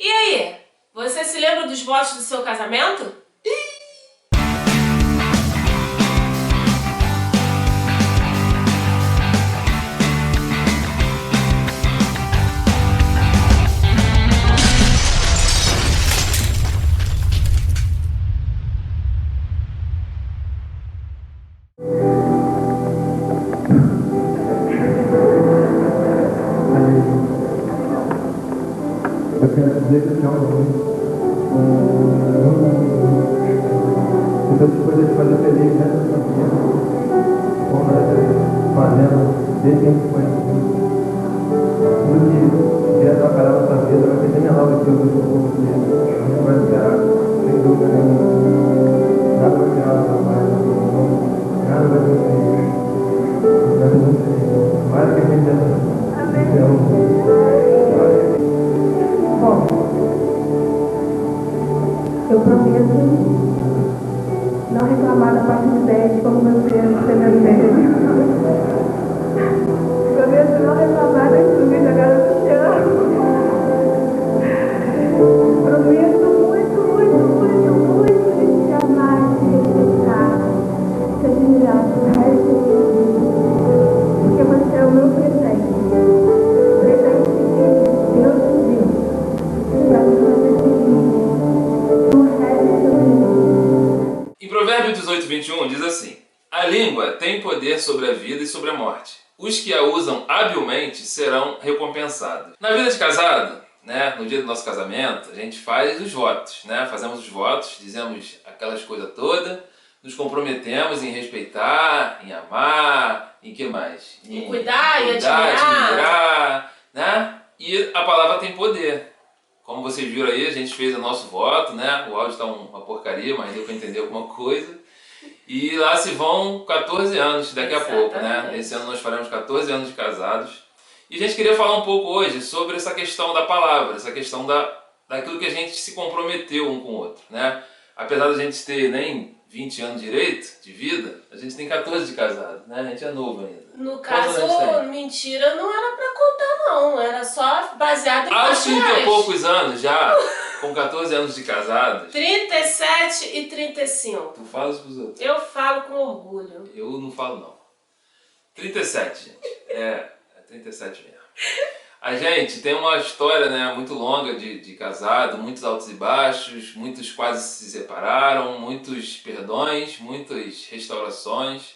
E aí, você se lembra dos votos do seu casamento? Eu quero dizer que eu te amo muito. Então, depois de fazer feliz nessa família, como nós fazendo desde que a gente foi tudo que vier atrapalhar a nossa vida, vai ser bem menor do que eu vou conseguir. A gente vai esperar, sem dúvida nenhuma. Nada vai tirar nossa paz, nada vai ser feliz. Vai ser muito feliz. Mais do que a gente já Bom, eu prometo não reclamar da parte de 10 como você recebeu 10. Prometo não reclamar das suas agora eu te amo. Prometo muito de te amar, te respeitar, te admirar pro resto da minha vida. Porque você é o meu presente. Presente que Deus te deu. Em Provérbios 18:21 diz assim: a língua tem poder sobre a vida e sobre a morte. Os que a usam habilmente serão recompensados. Na vida de casado, né, no dia do nosso casamento, a gente faz os votos, né? Fazemos os votos, dizemos aquelas coisas todas, nos comprometemos em respeitar, em amar, em que mais? Em cuidar, em admirar, né? E a palavra tem poder. Como vocês viram aí, a gente fez o nosso voto, né? O áudio está uma porcaria, mas deu para entender alguma coisa. E lá se vão 14 anos daqui a pouco, né? Esse ano nós faremos 14 anos de casados. E a gente queria falar um pouco hoje sobre essa questão da palavra, essa questão daquilo que a gente se comprometeu um com o outro, né? Apesar da gente ter nem 20 anos direito de vida, a gente tem 14 de casado, né? A gente é novo ainda. No caso, mentira não era pra contar não, era só baseado em aos fatos 30 e reais. poucos anos já, com 14 anos de casados. 37 e 35. Tu falas pros outros? Eu falo com orgulho. Eu não falo não. 37, gente. É 37 mesmo. A gente tem uma história, né, muito longa de casado, muitos altos e baixos, muitos quase se separaram, muitos perdões, muitas restaurações.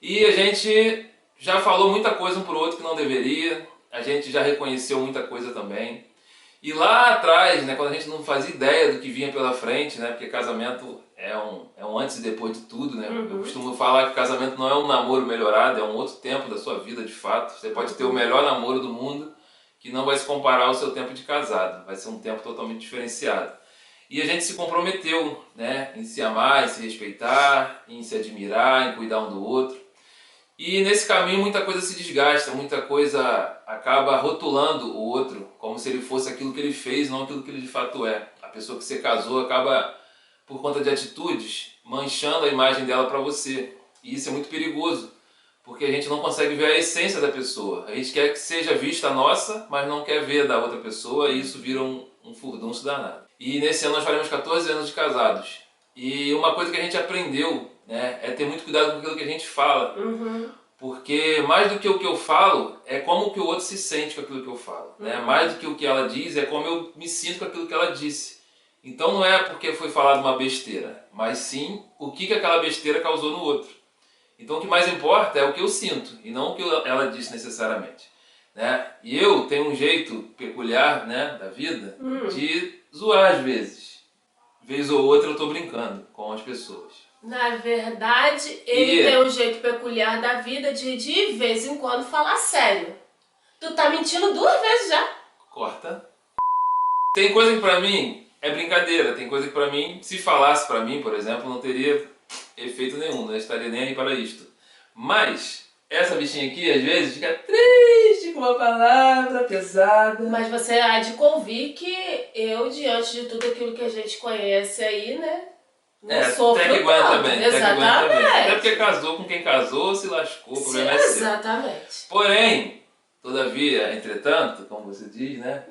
E a gente já falou muita coisa um pro outro que não deveria, a gente já reconheceu muita coisa também. E lá atrás, né, quando a gente não fazia ideia do que vinha pela frente, né, porque casamento é um antes e depois de tudo, né? Eu costumo falar que casamento não é um namoro melhorado, é um outro tempo da sua vida de fato. Você pode ter o melhor namoro do mundo, que não vai se comparar ao seu tempo de casado, vai ser um tempo totalmente diferenciado. E a gente se comprometeu, né, em se amar, em se respeitar, em se admirar, em cuidar um do outro. E nesse caminho muita coisa se desgasta, muita coisa acaba rotulando o outro como se ele fosse aquilo que ele fez, não aquilo que ele de fato é. A pessoa que você casou acaba, por conta de atitudes, manchando a imagem dela para você. E isso é muito perigoso, porque a gente não consegue ver a essência da pessoa. A gente quer que seja vista a nossa, mas não quer ver a da outra pessoa, e isso vira um furdunço danado. E nesse ano nós faremos 14 anos de casados. E uma coisa que a gente aprendeu, né, é ter muito cuidado com aquilo que a gente fala. Porque mais do que o que eu falo, é como que o outro se sente com aquilo que eu falo. Né? Mais do que o que ela diz, é como eu me sinto com aquilo que ela disse. Então não é porque foi falado uma besteira, mas sim o que aquela besteira causou no outro. Então o que mais importa é o que eu sinto, e não o que ela disse necessariamente. Né? E eu tenho um jeito peculiar, né, da vida de zoar às vezes. Vez ou outra eu estou brincando com as pessoas. Na verdade, ele tem um jeito peculiar da vida de vez em quando falar sério. Tu tá mentindo 2 vezes já. Corta. Tem coisa que pra mim é brincadeira, tem coisa que pra mim, se falasse pra mim, por exemplo, não teria efeito nenhum, não estaria nem aí para isto. Mas essa bichinha aqui, às vezes, fica triste com uma palavra pesada. Mas você há de convir que eu, diante de tudo aquilo que a gente conhece aí, né? Não sofro até que aguenta tanto. também. Exatamente. Até porque casou com quem casou, se lascou, o problema é seu. Exatamente. Porém, todavia, entretanto, como você diz, né?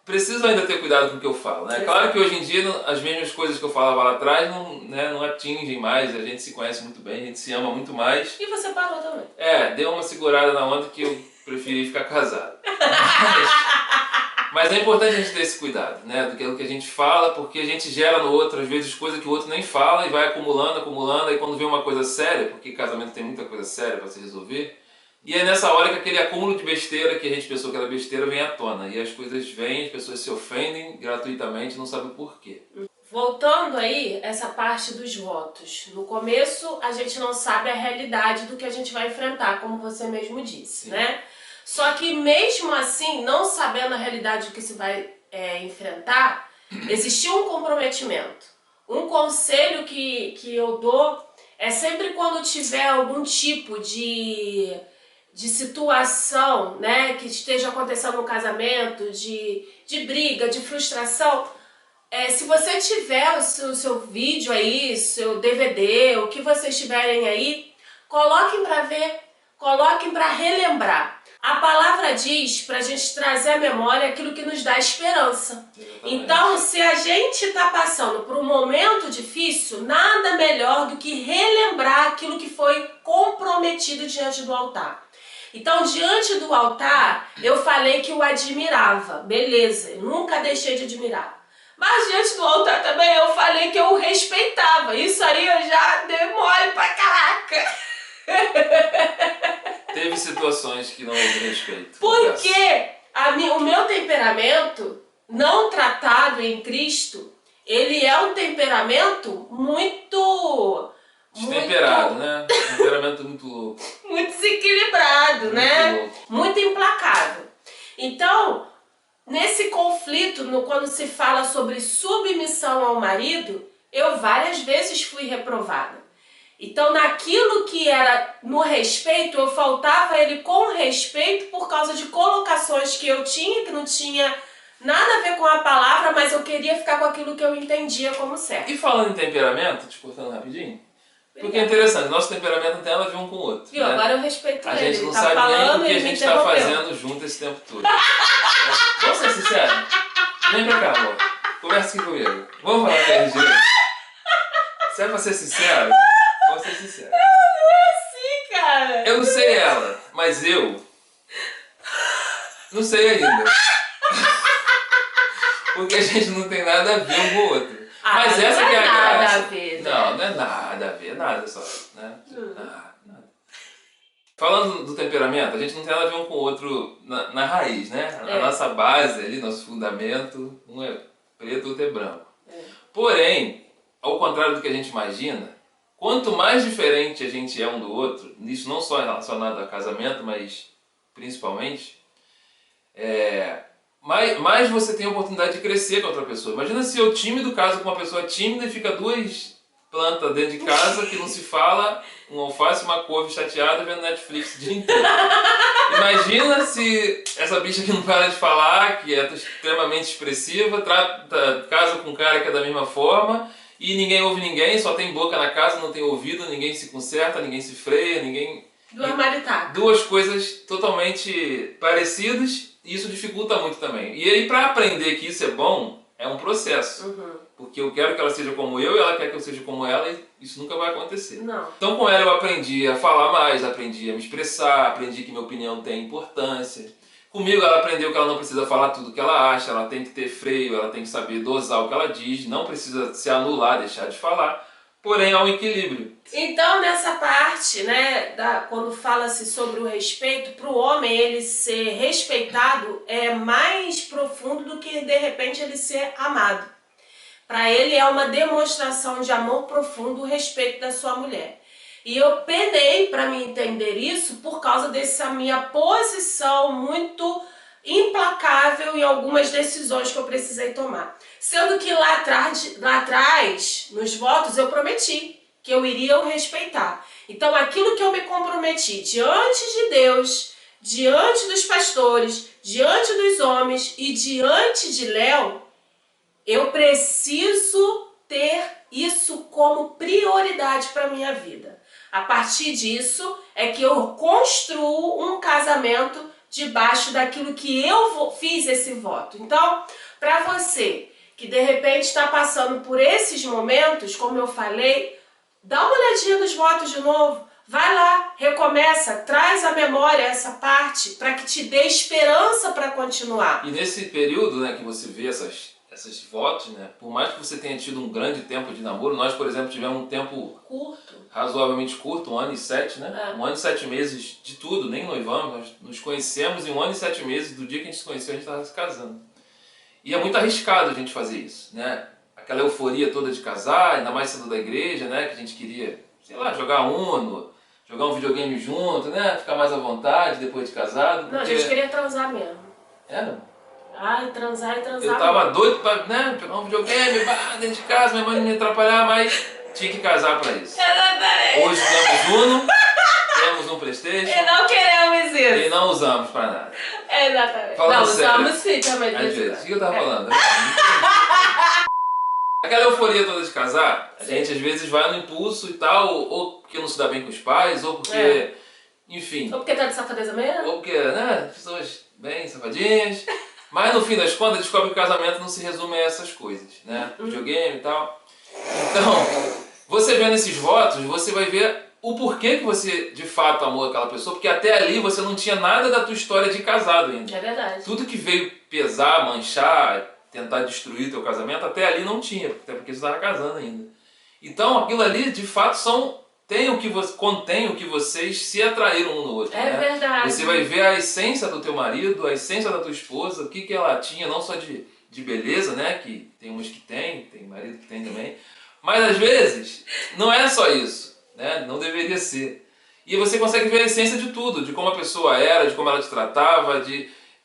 preciso ainda ter cuidado com o que eu falo, né? Claro que hoje em dia as mesmas coisas que eu falava lá atrás não atingem mais, a gente se conhece muito bem, a gente se ama muito mais. E você parou também. Deu uma segurada na onda que eu preferi ficar casado. Mas é importante a gente ter esse cuidado, né? Do que a gente fala, porque a gente gera no outro, às vezes, coisas que o outro nem fala e vai acumulando, acumulando, e quando vê uma coisa séria, porque casamento tem muita coisa séria para se resolver, e é nessa hora que aquele acúmulo de besteira que a gente pensou que era besteira vem à tona. E as coisas vêm, as pessoas se ofendem gratuitamente, não sabem o porquê. Voltando aí, essa parte dos votos. No começo, a gente não sabe a realidade do que a gente vai enfrentar, como você mesmo disse, né? Só que mesmo assim, não sabendo a realidade do que se vai enfrentar, existiu um comprometimento. Um conselho que eu dou é sempre quando tiver algum tipo de situação, né, que esteja acontecendo no casamento, de briga, de frustração, se você tiver o seu vídeo aí, seu DVD, o que vocês tiverem aí, coloquem para ver, coloquem para relembrar. A palavra diz para a gente trazer à memória aquilo que nos dá esperança. Então, se a gente está passando por um momento difícil, nada melhor do que relembrar aquilo que foi comprometido diante do altar. Então, diante do altar, eu falei que o admirava. Beleza, eu nunca deixei de admirar. Mas diante do altar também eu falei que eu o respeitava. Isso aí eu já dei mole pra caraca. Teve situações que não houve respeito. Porque o meu temperamento, não tratado em Cristo, ele é um temperamento muito... Destemperado, né? Um temperamento muito louco. Muito desequilibrado, né? Louco. Muito implacável. Então, nesse conflito, quando se fala sobre submissão ao marido, eu várias vezes fui reprovada. Então, naquilo que era no respeito, eu faltava ele com respeito por causa de colocações que eu tinha, que não tinha nada a ver com a palavra, mas eu queria ficar com aquilo que eu entendia como certo. E falando em temperamento, te cortando rapidinho, porque é interessante, nosso temperamento não tem nada a ver um com o outro. Viu? Né? Agora eu respeito ele. A gente não tá sabe nem o que a gente está interrompeu. fazendo junto esse tempo todo. Vamos ser sinceros? Vem pra cá, amor. Conversa aqui comigo. Vamos falar pra eles direito? Se é pra ser sincero, vamos ser sincero. Não é assim, cara. Eu não sei ela, mas eu não sei ainda. Porque a gente não tem nada a ver um com o outro. Mas essa não que é a nada graça. A ver, né? Não é nada a ver, nada só. Né? Nada. Falando do temperamento, a gente não tem nada a ver um com o outro na raiz, né? A nossa base ali, nosso fundamento, um é preto, o outro é branco. Porém, ao contrário do que a gente imagina, quanto mais diferente a gente é um do outro, isso não só relacionado a casamento, mas principalmente, mais você tem a oportunidade de crescer com outra pessoa. Imagina se eu tímido caso com uma pessoa tímida e fica duas plantas dentro de casa que não se fala, um alface e uma couve chateada vendo Netflix o dia inteiro. Imagina se essa bicha que não para de falar, que é extremamente expressiva, casa com um cara que é da mesma forma e ninguém ouve ninguém, só tem boca na casa, não tem ouvido, ninguém se conserta, ninguém se freia, ninguém... Duas coisas totalmente parecidas e isso dificulta muito também. E aí para aprender que isso é bom, é um processo. Porque eu quero que ela seja como eu e ela quer que eu seja como ela e isso nunca vai acontecer. Não. Então com ela eu aprendi a falar mais, aprendi a me expressar, aprendi que minha opinião tem importância. Comigo ela aprendeu que ela não precisa falar tudo que ela acha, ela tem que ter freio, ela tem que saber dosar o que ela diz, não precisa se anular, deixar de falar, porém há um equilíbrio. Então nessa parte, né, quando fala-se sobre o respeito, para o homem ele ser respeitado é mais profundo do que de repente ele ser amado. Para ele é uma demonstração de amor profundo o respeito da sua mulher. E eu penei para me entender isso por causa dessa minha posição muito implacável em algumas decisões que eu precisei tomar. Sendo que lá atrás, nos votos, eu prometi que eu iria o respeitar. Então aquilo que eu me comprometi diante de Deus, diante dos pastores, diante dos homens e diante de Léo, eu preciso ter isso como prioridade para a minha vida. A partir disso é que eu construo um casamento debaixo daquilo que eu fiz esse voto. Então, para você que de repente está passando por esses momentos, como eu falei, dá uma olhadinha nos votos de novo. Vai lá, recomeça, traz à memória essa parte para que te dê esperança para continuar. E nesse período, né, que você vê esses votos, né, por mais que você tenha tido um grande tempo de namoro, nós, por exemplo, tivemos um tempo curto, razoavelmente curto, 1 ano e 7, né? 1 ano e 7 meses de tudo, nem noivamos, nós nos conhecemos em 1 ano e 7 meses, do dia que a gente se conheceu, a gente estava se casando. E é muito arriscado a gente fazer isso, né? Aquela euforia toda de casar, ainda mais sendo da igreja, né? Que a gente queria, sei lá, jogar Uno, jogar um videogame junto, né? Ficar mais à vontade depois de casado. Não, a gente queria transar mesmo. Era? Ai, transar e transar. Eu tava doido pra, né, pegar um videogame, dentro de casa, minha mãe não me atrapalhar, mas tinha que casar pra isso. Hoje temos Uno, temos um PlayStation. E não queremos isso. E não usamos pra nada. Exatamente. Falando não, sério, usamos sim também. Às vezes. O que eu tava falando? Aquela euforia toda de casar, a gente às vezes vai no impulso e tal, ou porque não se dá bem com os pais, ou porque, enfim. Ou porque tá de safadeza mesmo. Ou porque, né, pessoas bem safadinhas. Mas no fim das contas, descobre que o casamento não se resume a essas coisas, né? Videogame e tal. Então, você vendo esses votos, você vai ver o porquê que você de fato amou aquela pessoa, porque até ali você não tinha nada da tua história de casado ainda. É verdade. Tudo que veio pesar, manchar, tentar destruir teu casamento, até ali não tinha, até porque você estava casando ainda. Então aquilo ali de fato contém o que vocês se atraíram um no outro. É né? verdade. Você vai ver a essência do teu marido, a essência da tua esposa, o que ela tinha, não só de beleza, né? Que tem umas que tem marido que tem também. Mas às vezes não é só isso, né? Não deveria ser. E você consegue ver a essência de tudo, de como a pessoa era, de como ela te tratava,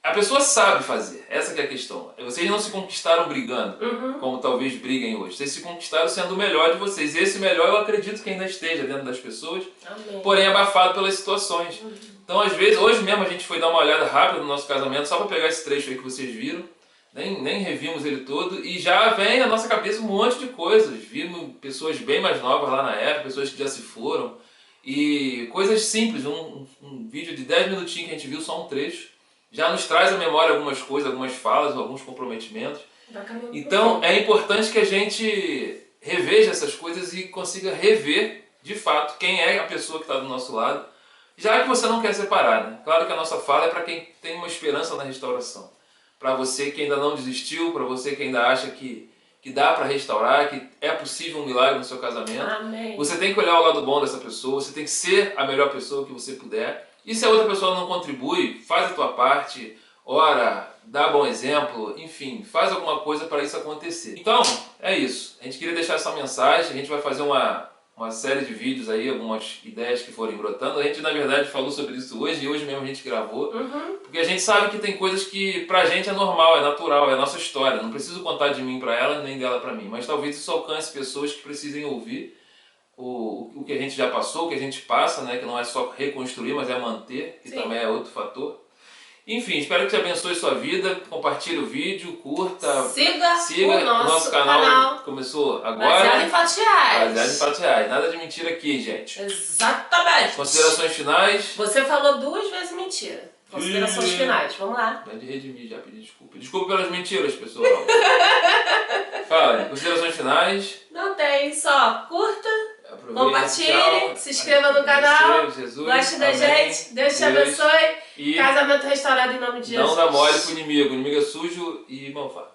a pessoa sabe fazer, essa que é a questão. Vocês não se conquistaram brigando, como talvez briguem hoje. Vocês se conquistaram sendo o melhor de vocês. E esse melhor eu acredito que ainda esteja dentro das pessoas, Amém. Porém abafado pelas situações. Então às vezes, hoje mesmo a gente foi dar uma olhada rápida no nosso casamento, só para pegar esse trecho aí que vocês viram. Nem revimos ele todo e já vem na nossa cabeça um monte de coisas. Vimos pessoas bem mais novas lá na época, pessoas que já se foram. E coisas simples, um vídeo de 10 minutinhos que a gente viu, só um trecho. Já nos traz à memória algumas coisas, algumas falas, alguns comprometimentos. Então é importante que a gente reveja essas coisas e consiga rever, de fato, quem é a pessoa que está do nosso lado, já que você não quer separar, né? Claro que a nossa fala é para quem tem uma esperança na restauração. Para você que ainda não desistiu, para você que ainda acha que dá para restaurar, que é possível um milagre no seu casamento. Amém. Você tem que olhar o lado bom dessa pessoa, você tem que ser a melhor pessoa que você puder. E se a outra pessoa não contribui, faz a tua parte, ora, dá bom exemplo, enfim, faz alguma coisa para isso acontecer. Então, é isso. A gente queria deixar essa mensagem, a gente vai fazer uma série de vídeos aí, algumas ideias que forem brotando. A gente, na verdade, falou sobre isso hoje, e hoje mesmo a gente gravou, porque a gente sabe que tem coisas que pra gente é normal, é natural, é a nossa história. Não preciso contar de mim pra ela, nem dela pra mim, mas talvez isso alcance pessoas que precisem ouvir o que a gente já passou, o que a gente passa, né? Que não é só reconstruir, mas é manter, que também é outro fator. Enfim, espero que te abençoe sua vida, compartilhe o vídeo, curta, siga o nosso canal. Começou agora. Baseado em fatos reais. Baseado em fatos reais. Nada de mentira aqui, gente. Exatamente. Considerações finais. Você falou 2 vezes mentira. Considerações finais, vamos lá. Já de redimir, já pedi desculpa. Desculpa pelas mentiras, pessoal. Fala, considerações finais. Não tem, só curta, Aproveite, compartilhe, tchau. se inscreva no canal, Jesus, goste da amém. gente, Deus te abençoe. E Casamento restaurado em nome de Jesus. não dá mole pro inimigo. O inimigo é sujo e malvado.